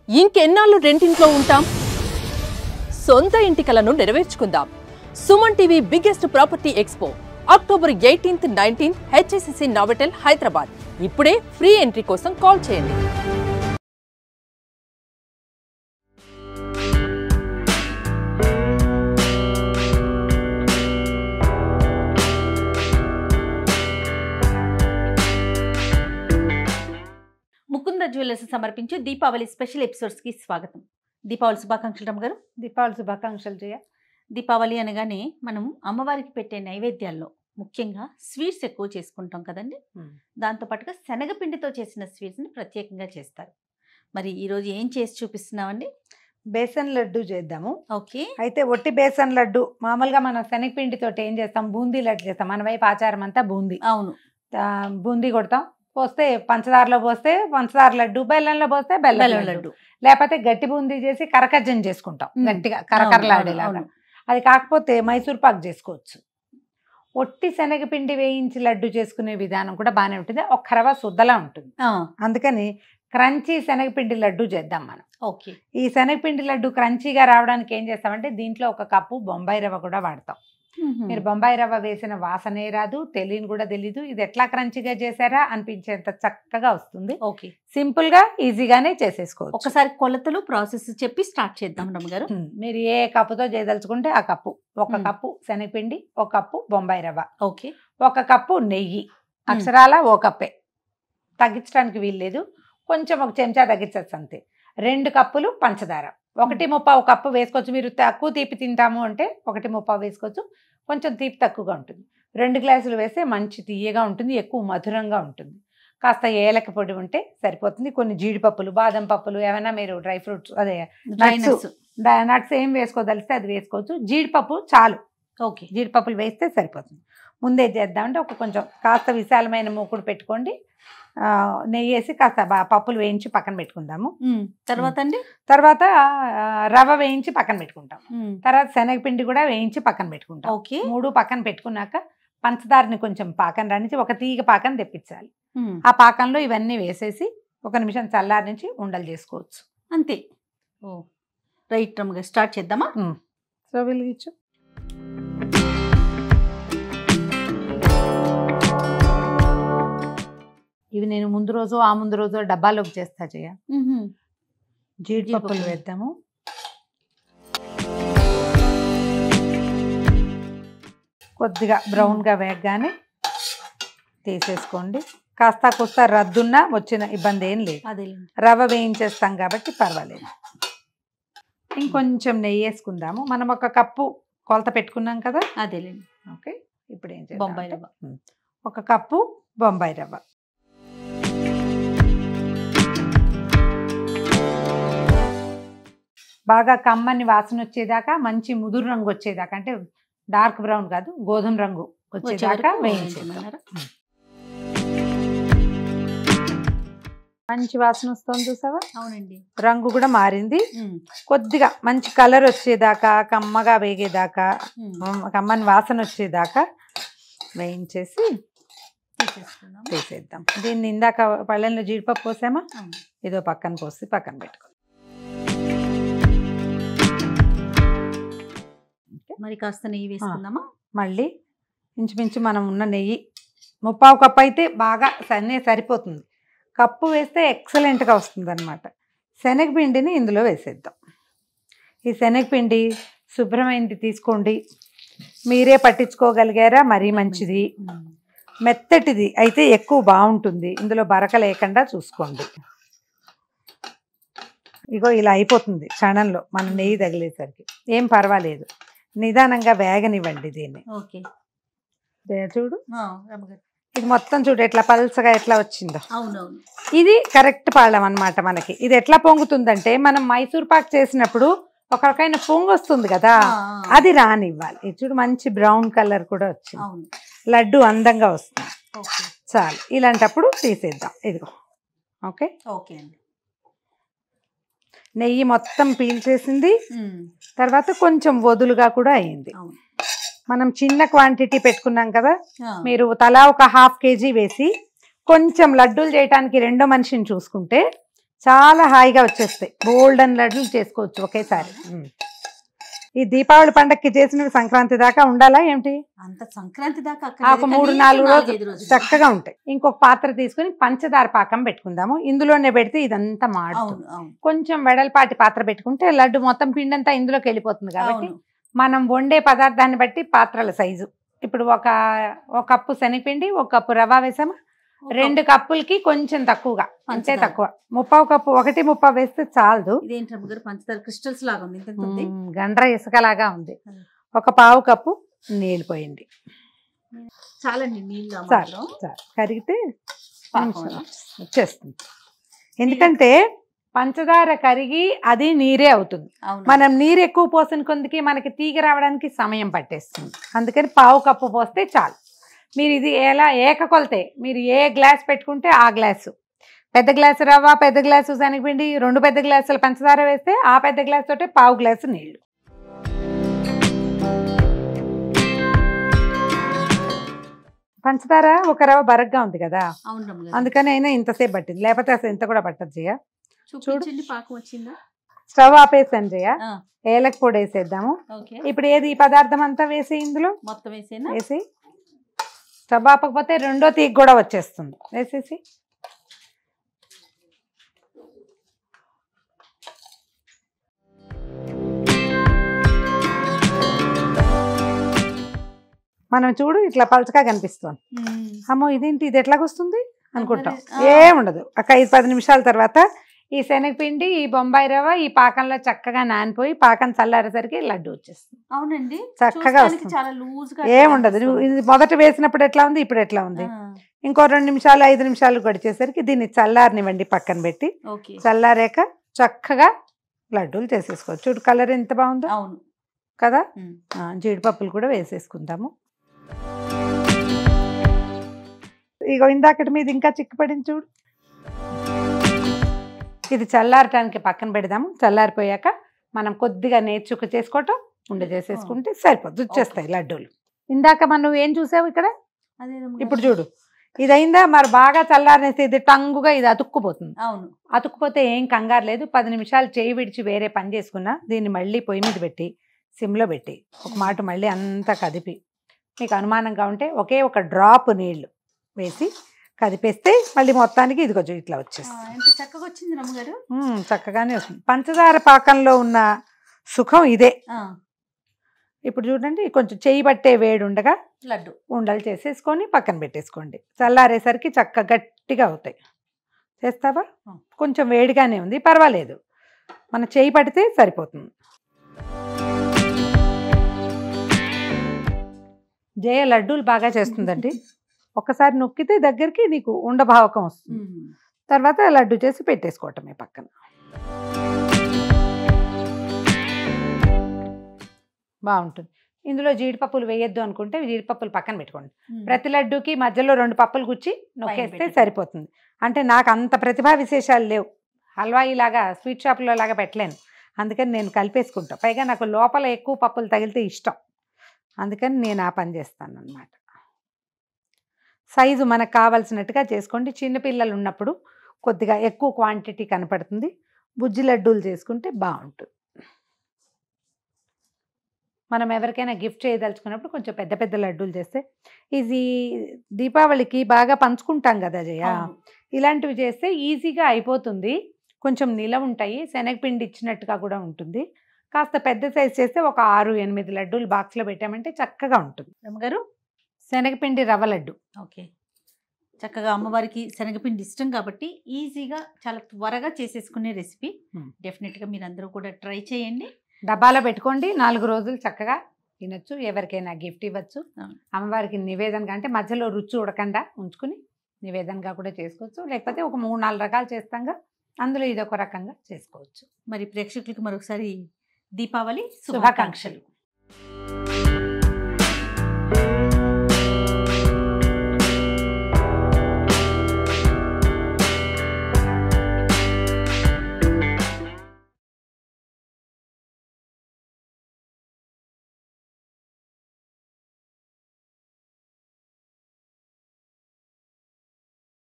ఇంకెన్నాళ్ళు రెంటింట్లో ఉంటాం? సొంత ఇంటి కలను నెరవేర్చుకుందాం. Suman TV biggest property expo October 18th, 19th HSCC Novotel Hyderabad. ఇప్పుడే ఫ్రీ ఎంట్రీ కోసం కాల్ చేయండి. ముకుంద జ్యువెలర్స్ సమర్పించే దీపావళి స్పెషల్ ఎపిసోడ్స్ కి స్వాగతం. దీపావళి శుభాకాంక్షలు రమ్మ గారు. దీపావళి శుభాకాంక్షలు జయ. దీపావళి అనగానే మనం అమ్మవారికి పెట్టే నైవేద్యాల్లో ముఖ్యంగా స్వీట్స్ ఎక్కువ చేసుకుంటాం కదండి. దాంతోపాటుగా శనగపిండితో చేసిన స్వీట్స్ని ప్రత్యేకంగా చేస్తారు. మరి ఈరోజు ఏం చేసి చూపిస్తున్నామండి? బేసన్ లడ్డు చేద్దాము. ఓకే. అయితే ఒట్టి బేసన్ లడ్డు మామూలుగా మనం శనగపిండితో ఏం చేస్తాం, బూందీ లడ్డు చేస్తాం. మన వైపు ఆచారం అంతా బూందీ. అవును, బూందీ కొడతాం. పోస్తే పంచదారలో పోస్తే పంచదార లడ్డు, బెల్లంలో పోస్తే బెల్లం లడ్డు, లేకపోతే గట్టి బూందీ చేసి కరకజ్జం చేసుకుంటాం, గట్టిగా కరకరలాడేలాగా. అది కాకపోతే మైసూర్ పాక్ చేసుకోవచ్చు. ఒట్టి శనగపిండి వేయించి లడ్డు చేసుకునే విధానం కూడా బాగానే ఉంటుంది. ఒక రవ్వ శుద్ధలా ఉంటుంది. అందుకని క్రంచీ శనగపిండి లడ్డు చేద్దాం మనం. ఓకే. ఈ శనగపిండి లడ్డు క్రంచీగా రావడానికి ఏం చేస్తామంటే దీంట్లో ఒక కప్పు బొంబాయి రవ్వ కూడా వాడతాం. మీరు బొంబాయి రవ్వ వేసిన వాసనే రాదు, తెలియని కూడా తెలీదు. ఇది ఎట్లా క్రంచిగా చేశారా అనిపించేంత చక్కగా వస్తుంది. ఓకే. సింపుల్ గా ఈజీగానే చేసేసుకోవచ్చు. ఒకసారి కొలతలు ప్రాసెస్ చెప్పి స్టార్ట్ చేద్దాం రమ్మ గారు. మీరు ఏ కప్పుతో చేయదలుచుకుంటే ఆ కప్పు. ఒక కప్పు శనగపిండి, ఒక కప్పు బొంబాయి రవ్వ, ఓకే, ఒక కప్పు నెయ్యి. అక్షరాల ఓ కప్పే, తగ్గించడానికి వీల్లేదు. కొంచెం ఒక చెంచా తగ్గించచ్చు అంతే. 2 కప్పులు పంచదార. 1.35 కప్పు వేసుకోవచ్చు. మీరు తక్కువ తీపి తింటాము అంటే 1.35 వేసుకోవచ్చు. కొంచెం తీపి తక్కువగా ఉంటుంది. 2 గ్లాసులు వేస్తే మంచి తీయగా ఉంటుంది, ఎక్కువ మధురంగా ఉంటుంది. కాస్త ఏలక పొడి ఉంటే సరిపోతుంది. కొన్ని జీడిపప్పులు, బాదం పప్పులు, ఏమైనా మీరు డ్రై ఫ్రూట్స్, అదే నట్స్ ఏం వేసుకోదలిస్తే అది వేసుకోవచ్చు. జీడిపప్పు చాలు. ఓకే, జీడిపప్పులు వేస్తే సరిపోతుంది. ముందే చేద్దామంటే కొంచెం కాస్త విశాలమైన మూకుడు పెట్టుకోండి. నెయ్యి వేసి కాస్త పప్పులు వేయించి పక్కన పెట్టుకుందాము. తర్వాత రవ్వ వేయించి పక్కన పెట్టుకుంటాం. తర్వాత శనగపిండి కూడా వేయించి పక్కన పెట్టుకుంటాం. ఓకే. 3 పక్కన పెట్టుకున్నాక పంచదారని కొంచెం పాకం రానిచ్చి ఒక తీగ పాకం తెప్పించాలి. ఆ పాకంలో ఇవన్నీ వేసేసి 1 నిమిషం చల్లారి నుంచి ఉండలు చేసుకోవచ్చు. అంతే. ఓ రైట్ రమ్మ గారు, స్టార్ట్ చేద్దామా? సో వెలిగించు. ఇవి నేను ముందు రోజు ఆ ముందు రోజు డబ్బాలోకి చేస్తా చేయ. జీడిపప్పులు వేద్దాము. కొద్దిగా బ్రౌన్గా వేయగానే తీసేసుకోండి. కాస్త కొస్త రద్దున్నా వచ్చిన ఇబ్బంది ఏం లేదు. రవ్వ వేయించేస్తాం కాబట్టి పర్వాలేదు. ఇంకొంచెం నెయ్యి వేసుకుందాము. మనం 1 కప్పు కొలత పెట్టుకున్నాం కదా. అదేలేండి. ఓకే. ఇప్పుడు ఏం చేద్దాం, బొంబాయి రవ్వ 1 కప్పు బొంబాయి రవ్వ. బాగా కమ్మని వాసన వచ్చేదాకా, మంచి ముదురు రంగు వచ్చేదాకా, అంటే డార్క్ బ్రౌన్ కాదు, గోధుమ రంగు వచ్చేదాకా వేయించేద్దాం. మంచి వాసన వస్తుంది చూసావా? అవునండి. రంగు కూడా మారింది. కొద్దిగా మంచి కలర్ వచ్చేదాకా, కమ్మగా వేగేదాకా, కమ్మని వాసన వచ్చేదాకా వేయించేసి తీసేద్దాం. దీన్ని ఇందాక పళ్ళెంలో జీడిపప్పు పోసామా, ఏదో పక్కన పోసి పక్కన పెట్టుకో. మరి కాస్త నెయ్యి వేసుకుందామా? మళ్ళీ ఇంచుమించు మనం ఉన్న నెయ్యి 3/4 కప్పు అయితే బాగా సరిపోతుంది. కప్పు వేస్తే ఎక్సలెంట్గా వస్తుంది అనమాట. శనగపిండిని ఇందులో వేసేద్దాం. ఈ శనగపిండి శుభ్రమైనది తీసుకోండి. మీరే పట్టించుకోగలిగారా మరీ మంచిది. మెత్తటిది అయితే ఎక్కువ బాగుంటుంది. ఇందులో బరక లేకుండా చూసుకోండి. ఇగో ఇలా అయిపోతుంది క్షణంలో మనం నెయ్యి తగిలేసరికి. ఏం పర్వాలేదు, నిదానంగా వేగనివ్వండి దీన్ని. ఓకే. చూడు, ఇది మొత్తం చూడు ఎట్లా పల్చగా ఎట్లా వచ్చిందో. అవునవును. ఇది కరెక్ట్ పాళం అనమాట మనకి. ఇది ఎట్లా పొంగుతుందంటే మనం మైసూర్ పాక్ చేసినప్పుడు ఒక రకమైన పొంగు వస్తుంది కదా, అది రానివ్వాలి. ఇది చూడు మంచి బ్రౌన్ కలర్ కూడా వచ్చింది. లడ్డు అందంగా వస్తుంది. చాలు. ఇలాంటప్పుడు తీసేద్దాం. ఇదిగో. ఓకే. ఓకే అండి. నెయ్యి మొత్తం పీల్చేసింది. తర్వాత కొంచెం వదులుగా కూడా అయింది. మనం చిన్న క్వాంటిటీ పెట్టుకున్నాం కదా, మీరు తలా ఒక 1/2 kg వేసి కొంచెం లడ్డూలు చేయడానికి రెండో మనిషిని చూసుకుంటే చాలా హాయిగా వచ్చేస్తాయి. గోల్డెన్ లడ్డూలు చేసుకోవచ్చు ఒకేసారి. ఈ దీపావళి పండక్కి చేసినవి సంక్రాంతి దాకా ఉండాలా ఏమిటి? అంత సంక్రాంతి దాకా ఒక 3-4 రోజులు చక్కగా ఉంటాయి. ఇంకొక పాత్ర తీసుకుని పంచదార పాకం పెట్టుకుందాము. ఇందులోనే పెడితే ఇదంతా మాడుతుంది. కొంచెం వెడల్పాటి పాత్ర పెట్టుకుంటే లడ్డు మొత్తం పిండంతా ఇందులోకి వెళ్ళిపోతుంది. కాబట్టి మనం వండే పదార్థాన్ని బట్టి పాత్రల సైజు. ఇప్పుడు ఒక కప్పు శనగపిండి, 1 కప్పు రవ్వ వేసామా, 2 కప్పులకి కొంచెం తక్కువగా, అంతే తక్కువ. 1/2 కప్పు, 1/3 వేస్తే చాలదు. పంచదార క్రిస్టల్స్ లాగా ఉంది, గండ్ర ఇసుకలాగా ఉంది. 1/4 కప్పు నీళ్ళు పోయండి. చాలండి నీళ్ళు. కరిగితే వచ్చేస్తుంది. ఎందుకంటే పంచదార కరిగి అది నీరే అవుతుంది. మనం నీరు ఎక్కువ పోసిన కొందికి మనకి తీగ రావడానికి సమయం పట్టేస్తుంది. అందుకని 1/4 కప్పు పోస్తే చాలు. మీరు ఇది ఎలా ఏకకొలతే, మీరు ఏ గ్లాస్ పెట్టుకుంటే ఆ గ్లాసు, పెద్ద గ్లాసు రవ్వ, పెద్ద గ్లాసు శనగపిండి, 2 పెద్ద గ్లాసుల పంచదార వేస్తే ఆ పెద్ద గ్లాస్ తోటే 1/4 గ్లాసు నీళ్లు. పంచదార ఒక రవ్వ బరగ్గా ఉంది కదా, అందుకని అయినా ఇంతసేపు పట్టింది. లేకపోతే అసలు ఇంత కూడా పట్టదు జయ. చూడు పాకం వచ్చిందా. స్టవ్ ఆపేసాను జయ. ఏలక పొడి వేసేద్దాము. ఇప్పుడు ఏది ఈ పదార్థం అంతా వేసి ఇందులో మొత్తం వేసి, స్టవ్ ఆపకపోతే రెండో తీగ కూడా వచ్చేస్తుంది. వేసేసి మనం చూడు ఇట్లా పలచగా కనిపిస్తుంది. అమ్మో ఇదేంటి, ఇది ఎట్లాగొస్తుంది అనుకుంటాం. ఏముండదు. ఒక 5-10 నిమిషాల తర్వాత ఈ శనగపిండి, ఈ బొంబాయి రవ్వ ఈ పాకంలో చక్కగా నానిపోయి పాకం చల్లారేసరికి లడ్డు వచ్చేస్తుంది. అవునండి, చక్కగా వస్తుంది. ఏముండదు. ఇది మొదట వేసినప్పుడు ఎట్లా ఉంది, ఇప్పుడు ఎట్లా ఉంది. ఇంకో 2 నిమిషాలు 5 నిమిషాలు గడిచేసరికి దీన్ని చల్లారనివ్వండి, పక్కన పెట్టి. చల్లారాక చక్కగా లడ్డూలు చేసేసుకోవచ్చు. చూడు కలర్ ఎంత బాగుందో కదా. జీడిపప్పులు కూడా వేసేసుకుందాము. ఇగో ఇందాకటి మీద ఇంకా చిక్కుపడింది చూడు. ఇది చల్లారటానికి పక్కన పెడదాము. చల్లారిపోయాక మనం కొద్దిగా నేర్చుకు చేసుకోవటం ఉండ చేసేసుకుంటే సరిపోద్ది, వచ్చేస్తాయి లడ్డూలు. ఇందాక మనం ఏం చూసావు ఇక్కడ, ఇప్పుడు చూడు ఇది అయిందా. మరి బాగా చల్లారనేస్తే ఇది టంగుగా ఇది అతుక్కుపోతుంది. అతుక్కుపోతే ఏం కంగారు లేదు. 10 నిమిషాలు చేయి విడిచి వేరే పని చేసుకున్నా దీన్ని మళ్ళీ పొయ్యి మీద పెట్టి సిమ్లో పెట్టి ఒక మాట మళ్ళీ అంతా కదిపి, మీకు అనుమానంగా ఉంటే ఒకే ఒక డ్రాప్ నీళ్లు వేసి కదిపేస్తే మళ్ళీ మొత్తానికి ఇది కొంచెం ఇట్లా వచ్చేస్తుంది. చక్కగా వచ్చింది రమ్మగారు. చక్కగానే వస్తుంది. పంచదార పాకంలో ఉన్న సుఖం ఇదే. ఇప్పుడు చూడండి, కొంచెం చేయి పట్టే వేడి ఉండగా లడ్డు ఉండలు చేసేసుకొని పక్కన పెట్టేసుకోండి. చల్లారేసరికి చక్క గట్టిగా అవుతాయి. చేస్తావా? కొంచెం వేడిగానే ఉంది, పర్వాలేదు. మన చేయి పడితే సరిపోతుంది. జయ లడ్డూలు బాగా చేస్తుందండి. ఒక్కసారి నొక్కితే దగ్గరికి నీకు ఉండభావకం వస్తుంది. తర్వాత లడ్డు చేసి పెట్టేసుకోవటమే పక్కన. బాగుంటుంది. ఇందులో జీడిపప్పులు వేయొద్దు అనుకుంటే జీడిపప్పులు పక్కన పెట్టుకోండి. ప్రతి లడ్డూకి మధ్యలో 2 పప్పులు గుచ్చి నొక్కేస్తే సరిపోతుంది. అంటే నాకు అంత ప్రతిభా విశేషాలు లేవు. హల్వాయి లాగా స్వీట్ షాప్లో లాగా పెట్టలేను. అందుకని నేను కలిపేసుకుంటాను. పైగా నాకు లోపల ఎక్కువ పప్పులు తగిలితే ఇష్టం. అందుకని నేను ఆ పని చేస్తాను అన్నమాట. సైజు మనకు కావాల్సినట్టుగా చేసుకోండి. చిన్నపిల్లలు ఉన్నప్పుడు కొద్దిగా ఎక్కువ క్వాంటిటీ కనపడుతుంది. బుజ్జి లడ్డూలు చేసుకుంటే బాగుంటుంది. మనం ఎవరికైనా గిఫ్ట్ చేయదలుచుకున్నప్పుడు కొంచెం పెద్ద పెద్ద లడ్డూలు చేస్తే, ఇది దీపావళికి బాగా పంచుకుంటాం కదా జయ, ఇలాంటివి చేస్తే ఈజీగా అయిపోతుంది. కొంచెం నిలవ ఉంటాయి. శనగపిండి ఇచ్చినట్టుగా కూడా ఉంటుంది. కాస్త పెద్ద సైజు చేస్తే ఒక 6-8 లడ్డూలు బాక్స్లో పెట్టామంటే చక్కగా ఉంటుంది. రమ్మగారు శనగపిండి రవ్వ లడ్డు. ఓకే, చక్కగా అమ్మవారికి శనగపిండి ఇష్టం కాబట్టి ఈజీగా చాలా త్వరగా చేసేసుకునే రెసిపీ. డెఫినెట్గా మీరు అందరూ కూడా ట్రై చేయండి. డబ్బాలో పెట్టుకోండి. 4 రోజులు చక్కగా తినొచ్చు. ఎవరికైనా గిఫ్ట్ ఇవ్వచ్చు. అమ్మవారికి నివేదనగా అంటే మధ్యలో రుచి ఉడకుండా ఉంచుకుని నివేదనగా కూడా చేసుకోవచ్చు. లేకపోతే ఒక 3-4 రకాలు చేస్తాంగా, అందులో ఇదొక రకంగా చేసుకోవచ్చు. మరి ప్రేక్షకులకు మరొకసారి దీపావళి శుభాకాంక్షలు.